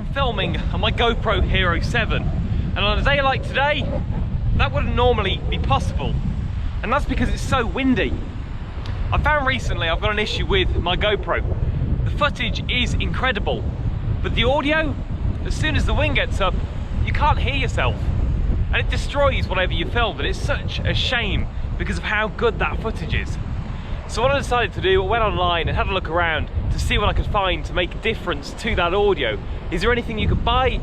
I'm filming on my GoPro Hero 7, and on a day like today, that wouldn't normally be possible, and that's because it's so windy. I found recently I've got an issue with my GoPro. The footage is incredible, but the audio, as soon as the wind gets up, you can't hear yourself, and it destroys whatever you film, and it's such a shame because of how good that footage is. So what I decided to do, I went online and had a look around to see what I could find to make a difference to that audio. Is there anything you could buy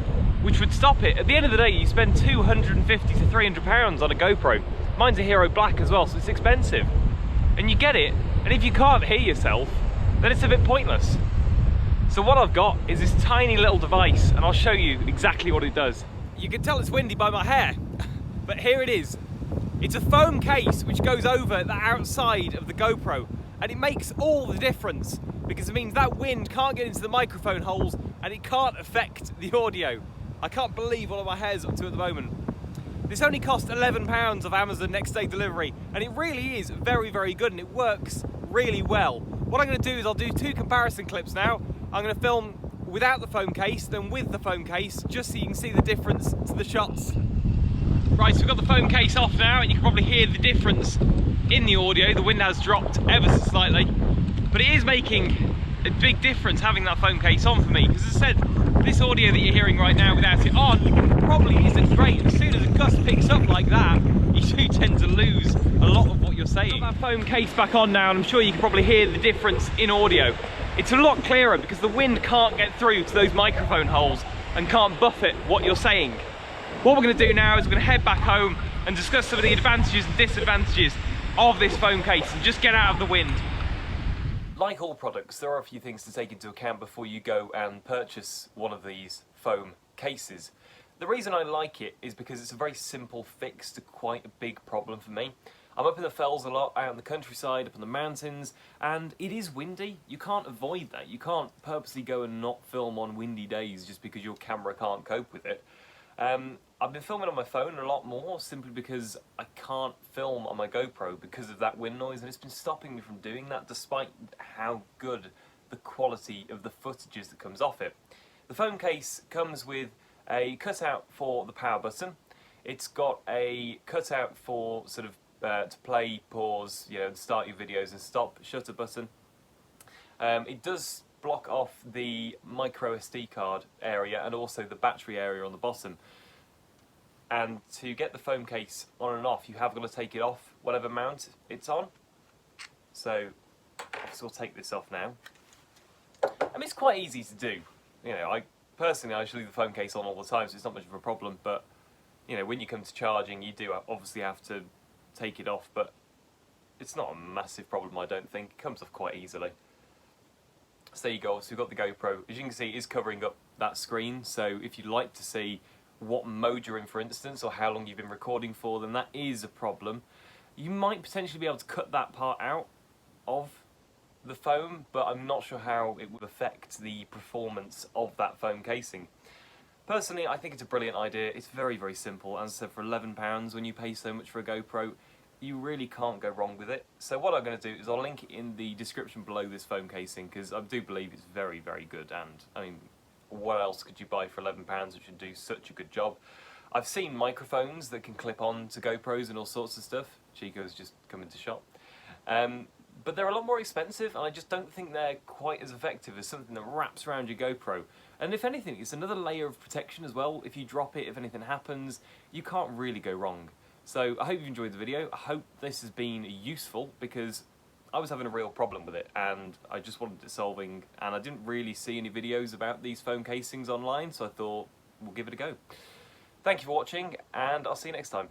which would stop it? At the end of the day, you spend £250 to £300 on a GoPro. Mine's a Hero Black as well, so it's expensive. And you get it, and if you can't hear yourself, then it's a bit pointless. So what I've got is this tiny little device, and I'll show you exactly what it does. You can tell it's windy by my hair, but here it is. It's a foam case which goes over the outside of the GoPro, and it makes all the difference because it means that wind can't get into the microphone holes and it can't affect the audio. I can't believe what my hair's up to at the moment. This only cost £11 of Amazon next day delivery, and it really is very, very good, and it works really well. What I'm going to do is I'll do two comparison clips now. I'm going to film without the foam case, then with the foam case, just so you can see the difference to the shots. Right, so we've got the foam case off now, and you can probably hear the difference in the audio. The wind has dropped ever so slightly, but it is making a big difference having that foam case on for me, because as I said, this audio that you're hearing right now without it on probably isn't great. As soon as a gust picks up like that, you do tend to lose a lot of what you're saying. Got that foam case back on now, and I'm sure you can probably hear the difference in audio. It's a lot clearer because the wind can't get through to those microphone holes and can't buffet what you're saying. What we're going to do now is we're going to head back home and discuss some of the advantages and disadvantages of this foam case and just get out of the wind. Like all products, there are a few things to take into account before you go and purchase one of these foam cases. The reason I like it is because it's a very simple fix to quite a big problem for me. I'm up in the fells a lot, out in the countryside, up in the mountains, and it is windy. You can't avoid that. You can't purposely go and not film on windy days just because your camera can't cope with it. I've been filming on my phone a lot more simply because I can't film on my GoPro because of that wind noise, and it's been stopping me from doing that despite how good the quality of the footage is that comes off it. The foam case comes with a cutout for the power button. It's got a cutout for sort of to play, pause, you know, start your videos and stop, shutter button. It does block off the micro SD card area and also the battery area on the bottom. And to get the foam case on and off, you have got to take it off whatever mount it's on. So we'll take this off now. I mean, it's quite easy to do. You know, I personally just leave the foam case on all the time, so it's not much of a problem. But you know, when you come to charging, you do obviously have to take it off. But it's not a massive problem, I don't think. It comes off quite easily. So there you go. So we've got the GoPro. As you can see, it is covering up that screen. So if you'd like to see what mode you're in, for instance, or how long you've been recording for, then that is a problem. You might potentially be able to cut that part out of the foam, but I'm not sure how it would affect the performance of that foam casing. Personally, I think it's a brilliant idea. It's very, very simple. As I said, for £11, when you pay so much for a GoPro, you really can't go wrong with it. So what I'm going to do is I'll link it in the description below this foam casing, because I do believe it's very, very good. And I mean, what else could you buy for £11 which would do such a good job? I've seen microphones that can clip on to GoPros and all sorts of stuff. Chico's just come into shop. But they're a lot more expensive, and I just don't think they're quite as effective as something that wraps around your GoPro. And if anything, it's another layer of protection as well. If you drop it, if anything happens, you can't really go wrong. So I hope you've enjoyed the video. I hope this has been useful, because I was having a real problem with it and I just wanted it solving, and I didn't really see any videos about these foam casings online, so I thought we'll give it a go. Thank you for watching, and I'll see you next time.